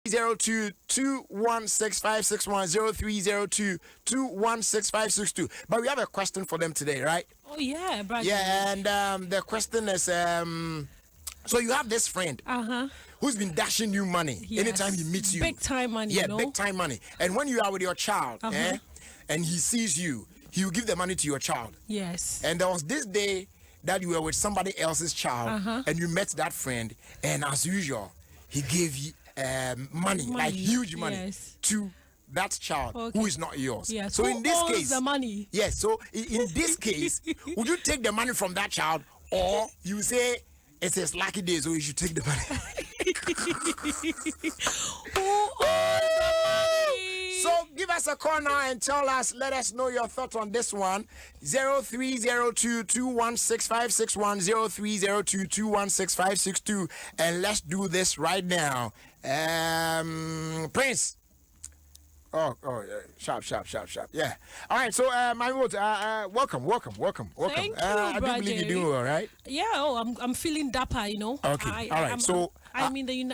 0302216561 But we have a question for them today, right? Oh yeah, brother. Yeah, and the question is so you have this friend who's been dashing you money anytime he meets you. Big time money. Yeah, big time money. And when you are with your child, and he sees you, he will give the money to your child. Yes. And there was this day that you were with somebody else's child and you met that friend, and as usual, he gave you money, like huge money, to that child who is not yours. Yes. So who in this owns case, the money? Yes. So in this case, would you take the money from that child, or you say it's his lucky day, so you should take the money? Who owns the money? So give us a call now and let us know your thoughts on this one. 0302216561 0302216562, and let's do this right now. Prince. Oh, sharp. Yeah. All right. So, my vote. Welcome. Thank you, I do believe you're doing all right. Yeah. I'm feeling dapper. You know. Okay. All right. I'm in the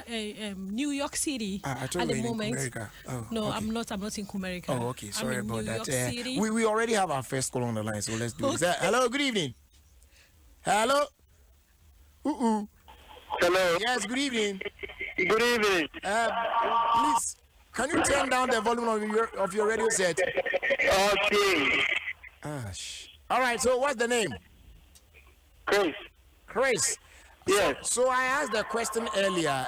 New York City at the moment. America. Oh, no, okay. I'm not in America. Oh, okay. Sorry about New that. York City. We already have our first call on the line, so let's do this. Hello. Good evening. Hello. Hello. Yes. Good evening. Good evening. Please. Can you turn down the volume of your radio set? Okay. All right. So what's the name? Chris. Yes. So I asked the question earlier.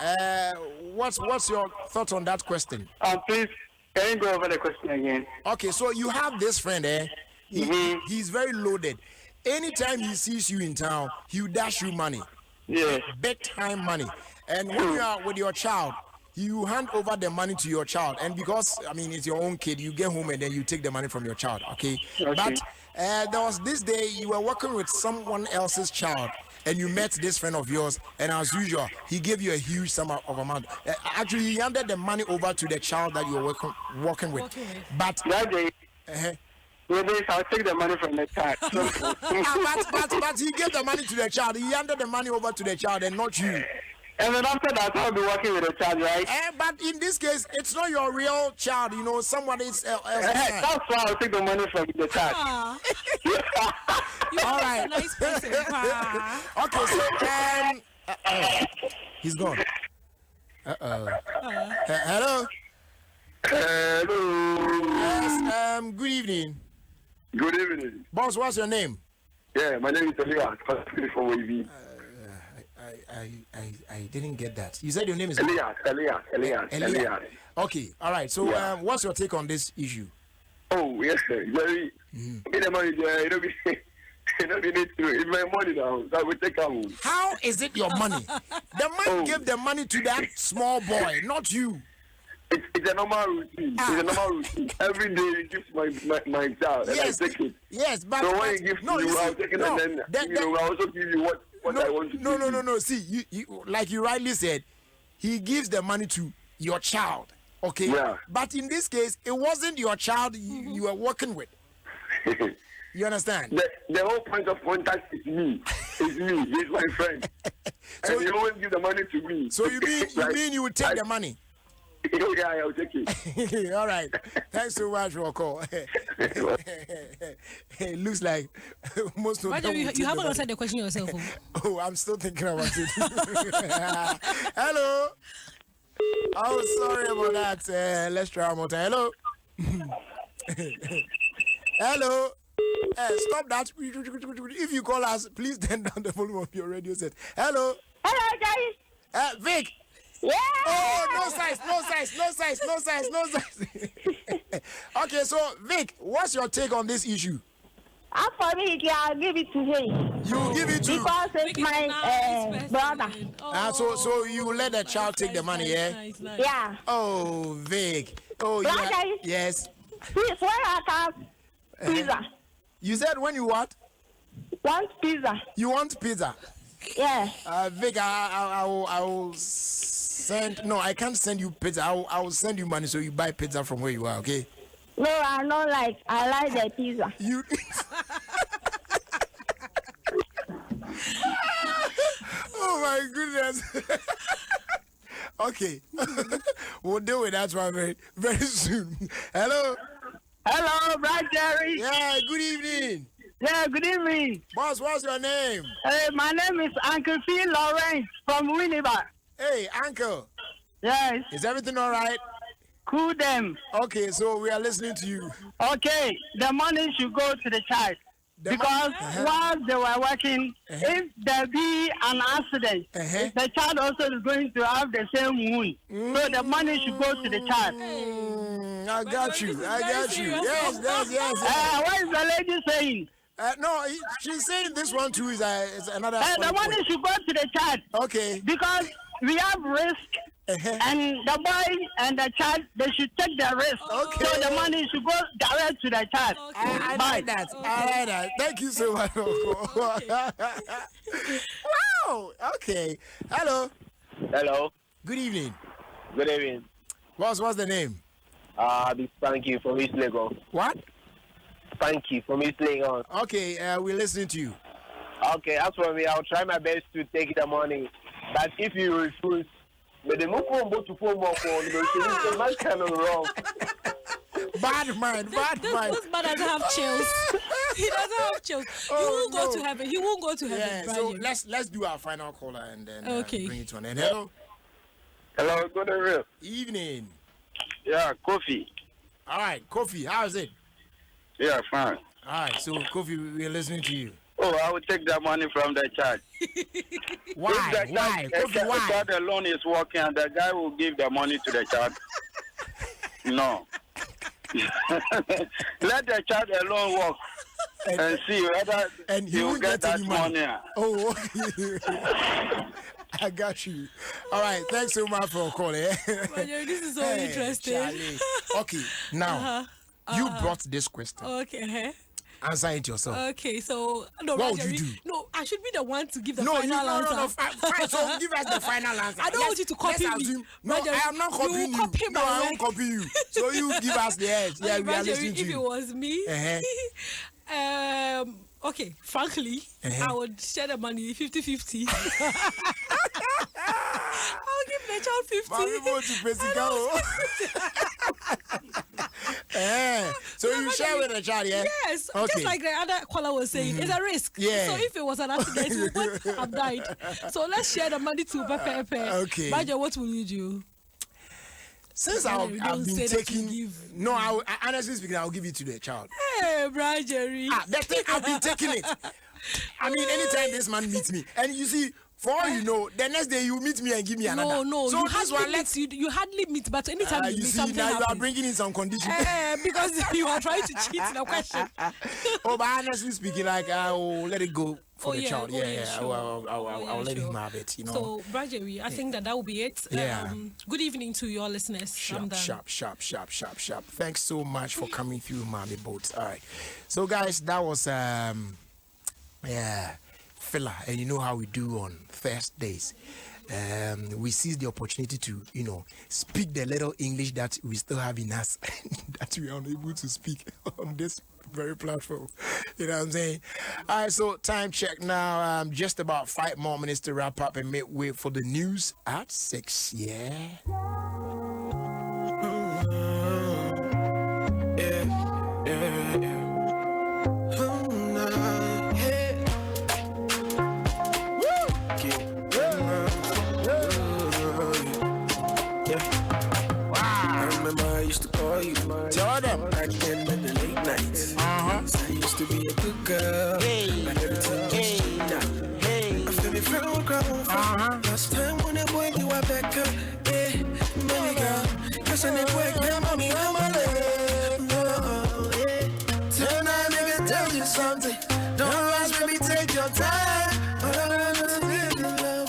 What's your thoughts on that question? Please, can you go over the question again? Okay. So you have this friend, He's very loaded. Anytime he sees you in town, he will dash you money. Yes. Big time money. And when you are with your child, you hand over the money to your child, and because it's your own kid, you get home and then you take the money from your child. Okay. But there was this day you were working with someone else's child, and you met this friend of yours, and as usual, he gave you a huge sum of amount. Actually, he handed the money over to the child that you were working with. But that day, I'll take the money from the child. but he gave the money to the child. He handed the money over to the child and not you. And then after that, I'll be working with the child, right? But in this case, it's not your real child, someone else. That's why I'll take the money from the child. You're all right. A nice person. Okay, so he's gone. Hello. Hello. Yes. Good evening. Good evening. Boss, what's your name? Yeah, my name is Elias. From WV. I didn't get that. You said your name is Elias. Okay, all right. So, what's your take on this issue? Oh, yes, sir. Very. The money, it's my money now. So I will take out. How is it your money? The man gave the money to that small boy, not you. It's a normal routine. It's a normal routine. Every day he gives my child, and I take it. Yes, but so when he gives you, I'll take it, and then I'll also give you what I want to. No. See, you like you rightly said, he gives the money to your child. Okay. Yeah. But in this case, it wasn't your child you were working with. You understand? The whole point of contact is me. It's me. He's my friend. So and you always give the money to me. So you mean you would take the money? Yeah, I'll take it. All right. Thanks so much for your call. It looks like most of them. You haven't answered the question yourself. Oh, I'm still thinking about it. Hello. Oh, sorry about that. Let's try one more time. Hello. Hello. Stop that. If you call us, please turn down the volume of your radio set. Hello. Hello, guys. Vic. Yeah. Oh, no size. Okay, so Vic, what's your take on this issue? For me, I'll give it to him. You give it to because it's my brother. So you let the child take the money, yeah? Nice. Yeah. Oh, Vic. Oh, yeah. Yes. Please, when I have pizza. You said when you what? Want pizza. You want pizza? Yeah. Vic, I will send. No, I can't send you pizza. I will send you money so you buy pizza from where you are. Okay. No, I don't like. I like the pizza. You. Oh my goodness. Okay. We'll deal with that one very, very soon. Hello. Hello, Brad Jerry. Yeah, good evening. Yeah, good evening. Boss, what's your name? Hey, my name is Uncle Phil Lawrence from Winnipeg. Hey, Uncle. Yes. Is everything all right? Cool them. Okay, so we are listening to you. Okay, the money should go to the child. Because while they were working, if there be an accident, the child also is going to have the same wound. So the money should go to the child. I got you. Yes. What is the lady saying? No, she's saying this one too is another. The money should go to the child. Okay. Because we have risk. And the boy and the child, they should take the risk. Okay. So the money should go direct to the child. Okay. I like that. Okay. I like that. Thank you so much. Wow. Okay. Hello. Hello. Good evening. Good evening. What's the name? This Spanky from East Lagos. What? Spanky from East Lagos. Okay, we're listening to you. Okay, as for me, I'll try my best to take the money. But if you refuse, but the move to phone more phone, it's kind of wrong. Bad mind. This man doesn't have chills. He doesn't have chills. He won't go to heaven. He won't go to heaven. Yeah, so let's do our final caller and then bring it to an end. Hello. Hello, good evening. Yeah, Kofi. All right, Kofi, how's it? Yeah, fine. All right, so Kofi, we're listening to you. Oh, I will take that money from the child. Why? Kofi, why? The child alone is working and the guy will give the money to the child. No. Let the child alone work and see whether he will get that money. Oh, okay. I got you. All right, thanks so much for calling. This is so interesting. Charlie. Okay, now you brought this question. Okay. Answer it yourself. Okay, so what would you do? No, I should be the one to give the final answer. No, so give us the final answer. I don't want you to copy me. No, I am not copying you. No, I won't copy you. So you give us the edge. Yeah, we are listening to you. If it was me, okay, frankly, I would share the money 50-50. I'll give the child 50. So you share with the child, yeah? Yes, just like the other caller was saying, it's a risk. Yeah. So if it was an accident, we would have died. So let's share the money to Pepe. Okay. Baja, what will you do? Since I've been taking, honestly speaking, I'll give it to the child. Hey, Brian Jerry. The thing, I've been taking it. I mean, anytime this man meets me, and you see, for all you know, the next day you meet me and give me another. No. So you hardly meet, but anytime you meet, see, something now happens. You are bringing in some conditions. Because you are trying to cheat the question. But honestly speaking, like I'll let it go for the child. Sure. I'll let him have it. You know. So, Brajeri, I think that will be it. Yeah. Good evening to your listeners. Sharp. Thanks so much for coming through, Mommy Boats. All right. So, guys, that was filler, and you know how we do on Thursdays. We seize the opportunity to, speak the little English that we still have in us that we are unable to speak on this very platform. You know what I'm saying? All right, so time check now. Just about 5 more minutes to wrap up and make way for the news at 6. Yeah. Tell them. Back then in the late nights. I used to be a good girl. Like everything just now. I feel me from ground. Last time when the boy you were back up. Baby girl. Cause I never work that mommy on my leg. Tonight let me tell you something. Don't rush, baby, take your time. All I want was to give you love.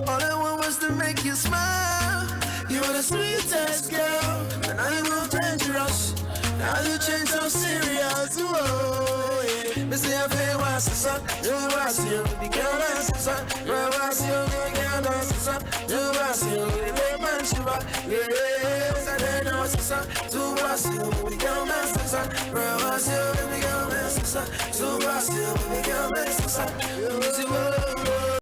All I want was to make you smile. You were the sweetest girl. And I will dangerous. Now you change so serious. Whoa, yeah. Me say I feel what's the sun. You was you, the girl that's the sun. You was you, the girl that's the sun. You was you, the big man shiva. Yes, I didn't know the sun. You was you, the girl that's the sun. You was you, the girl that's the sun. You was you, the girl that's the sun. You was you.